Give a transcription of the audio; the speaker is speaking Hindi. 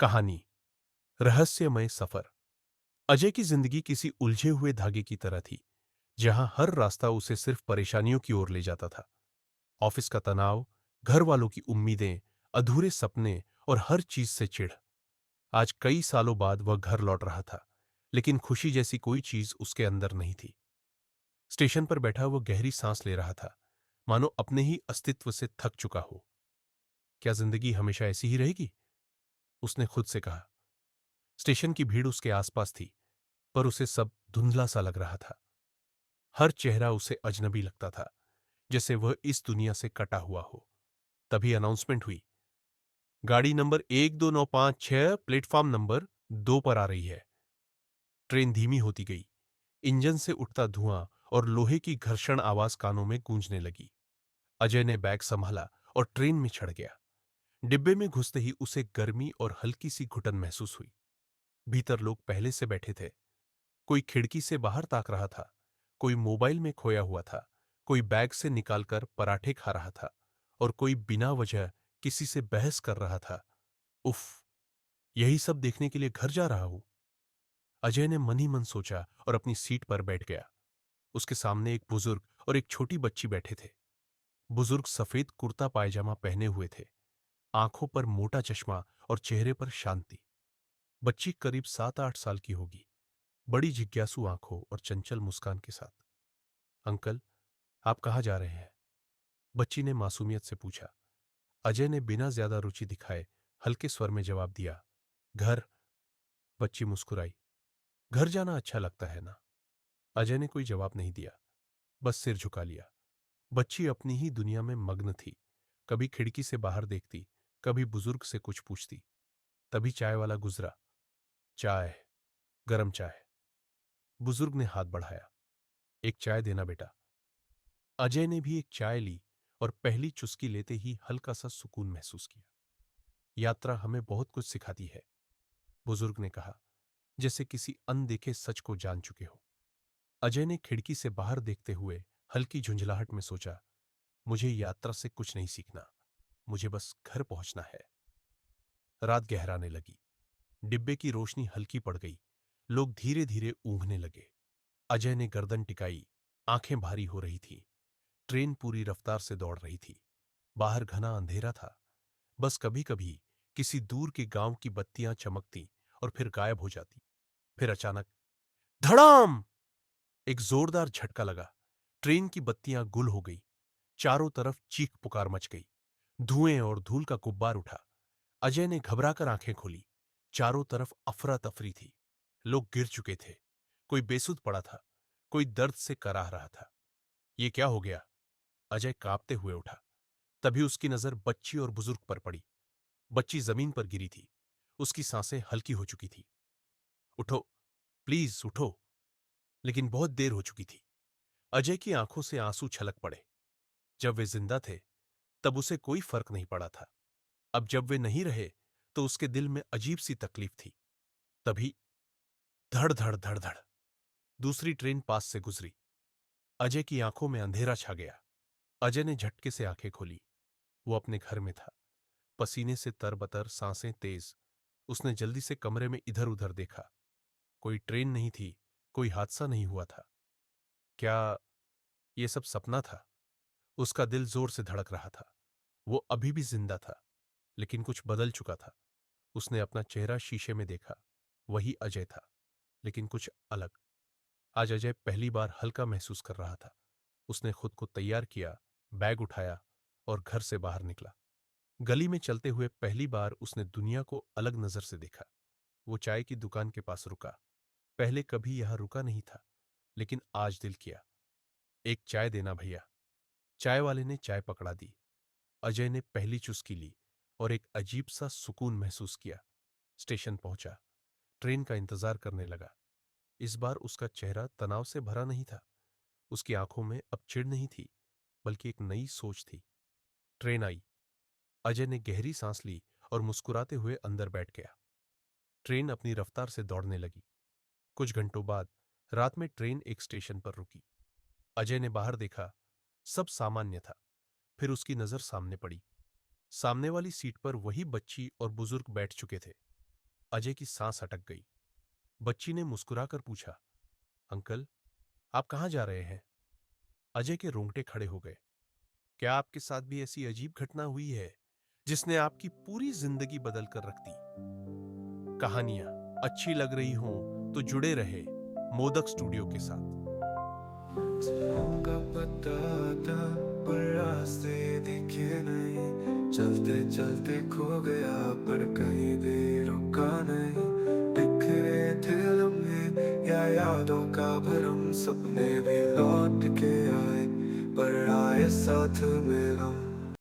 कहानी रहस्यमय सफर। अजय की जिंदगी किसी उलझे हुए धागे की तरह थी, जहां हर रास्ता उसे सिर्फ परेशानियों की ओर ले जाता था। ऑफिस का तनाव, घर वालों की उम्मीदें, अधूरे सपने और हर चीज से चिढ़। आज कई सालों बाद वह घर लौट रहा था, लेकिन खुशी जैसी कोई चीज उसके अंदर नहीं थी। स्टेशन पर बैठा वह गहरी सांस ले रहा था, मानो अपने ही अस्तित्व से थक चुका हो। क्या जिंदगी हमेशा ऐसी ही रहेगी? उसने खुद से कहा। स्टेशन की भीड़ उसके आसपास थी, पर उसे सब धुंधला सा लग रहा था। हर चेहरा उसे अजनबी लगता था, जैसे वह इस दुनिया से कटा हुआ हो। तभी अनाउंसमेंट हुई। गाड़ी नंबर 12956 प्लेटफॉर्म नंबर 2 पर आ रही है। ट्रेन धीमी होती गई। इंजन से उठता धुआं और लोहे की घर्षण आवाज कानों में गूंजने लगी। अजय ने बैग संभाला और ट्रेन में चढ़ गया। डिब्बे में घुसते ही उसे गर्मी और हल्की सी घुटन महसूस हुई। भीतर लोग पहले से बैठे थे। कोई खिड़की से बाहर ताक रहा था, कोई मोबाइल में खोया हुआ था, कोई बैग से निकालकर पराठे खा रहा था और कोई बिना वजह किसी से बहस कर रहा था। उफ, यही सब देखने के लिए घर जा रहा हूं। अजय ने मन ही मन सोचा और अपनी सीट पर बैठ गया। उसके सामने एक बुजुर्ग और एक छोटी बच्ची बैठे थे। बुजुर्ग सफेद कुर्ता पायजामा पहने हुए थे, आंखों पर मोटा चश्मा और चेहरे पर शांति। बच्ची करीब 7-8 साल की होगी, बड़ी जिज्ञासु आंखों और चंचल मुस्कान के साथ। अंकल, आप कहाँ जा रहे हैं? बच्ची ने मासूमियत से पूछा। अजय ने बिना ज्यादा रुचि दिखाए हल्के स्वर में जवाब दिया, घर। बच्ची मुस्कुराई। घर जाना अच्छा लगता है ना? अजय ने कोई जवाब नहीं दिया, बस सिर झुका लिया। बच्ची अपनी ही दुनिया में मग्न थी। कभी खिड़की से बाहर देखती, कभी बुजुर्ग से कुछ पूछती। तभी चाय वाला गुजरा। चाय, गरम चाय। बुजुर्ग ने हाथ बढ़ाया। एक चाय देना बेटा। अजय ने भी एक चाय ली और पहली चुस्की लेते ही हल्का सा सुकून महसूस किया। यात्रा हमें बहुत कुछ सिखाती है, बुजुर्ग ने कहा, जैसे किसी अनदेखे सच को जान चुके हो। अजय ने खिड़की से बाहर देखते हुए हल्की झुंझलाहट में सोचा, मुझे यात्रा से कुछ नहीं सीखना, मुझे बस घर पहुंचना है। रात गहराने लगी। डिब्बे की रोशनी हल्की पड़ गई। लोग धीरे धीरे ऊँघने लगे। अजय ने गर्दन टिकाई। आंखें भारी हो रही थीं। ट्रेन पूरी रफ्तार से दौड़ रही थी। बाहर घना अंधेरा था। बस कभी कभी किसी दूर के गांव की बत्तियां चमकती और फिर गायब हो जाती। फिर अचानक धड़ाम! एक जोरदार झटका लगा। ट्रेन की बत्तियां गुल हो गई। चारों तरफ चीख पुकार मच गई। धुएं और धूल का गुब्बार उठा। अजय ने घबराकर आंखें खोली। चारों तरफ अफरा तफरी थी। लोग गिर चुके थे। कोई बेसुध पड़ा था, कोई दर्द से कराह रहा था। ये क्या हो गया? अजय कांपते हुए उठा। तभी उसकी नजर बच्ची और बुजुर्ग पर पड़ी। बच्ची जमीन पर गिरी थी। उसकी सांसें हल्की हो चुकी थी। उठो, प्लीज उठो। लेकिन बहुत देर हो चुकी थी। अजय की आंखों से आंसू छलक पड़े। जब वे जिंदा थे, तब उसे कोई फर्क नहीं पड़ा था। अब जब वे नहीं रहे, तो उसके दिल में अजीब सी तकलीफ थी। तभी धड़ धड़ धड़ धड़ दूसरी ट्रेन पास से गुजरी। अजय की आंखों में अंधेरा छा गया। अजय ने झटके से आंखें खोली। वो अपने घर में था, पसीने से तरबतर, सांसें तेज। उसने जल्दी से कमरे में इधर उधर देखा। कोई ट्रेन नहीं थी, कोई हादसा नहीं हुआ था। क्या ये सब सपना था? उसका दिल जोर से धड़क रहा था। वो अभी भी जिंदा था, लेकिन कुछ बदल चुका था। उसने अपना चेहरा शीशे में देखा। वही अजय था, लेकिन कुछ अलग। आज अजय पहली बार हल्का महसूस कर रहा था। उसने खुद को तैयार किया, बैग उठाया और घर से बाहर निकला। गली में चलते हुए पहली बार उसने दुनिया को अलग नजर से देखा। वो चाय की दुकान के पास रुका। पहले कभी यहां रुका नहीं था, लेकिन आज दिल किया। एक चाय देना भैया। चाय वाले ने चाय पकड़ा दी। अजय ने पहली चुस्की ली और एक अजीब सा सुकून महसूस किया। स्टेशन पहुंचा। ट्रेन का इंतजार करने लगा। इस बार उसका चेहरा तनाव से भरा नहीं था। उसकी आंखों में अब चिढ़ नहीं थी, बल्कि एक नई सोच थी। ट्रेन आई। अजय ने गहरी सांस ली और मुस्कुराते हुए अंदर बैठ गया। ट्रेन अपनी रफ्तार से दौड़ने लगी। कुछ घंटों बाद रात में ट्रेन एक स्टेशन पर रुकी। अजय ने बाहर देखा। सब सामान्य था। फिर उसकी नजर सामने पड़ी। सामने वाली सीट पर वही बच्ची और बुजुर्ग बैठ चुके थे। अजय की सांस अटक गई। बच्ची ने मुस्कुराकर पूछा, अंकल, आप कहाँ जा रहे हैं? अजय के रोंगटे खड़े हो गए। क्या आपके साथ भी ऐसी अजीब घटना हुई है जिसने आपकी पूरी जिंदगी बदल कर रख दी? कहानियां अच्छी लग रही हों तो जुड़े रहे मोदक स्टूडियो के साथ। का पता था पर रास्ते दिखे नहीं, चलते चलते खो गया पर कहीं भी रुका नहीं। बिखरे थे लम्हे या यादों का भरम, सपने भी लौट के आए पर आए साथ में हम।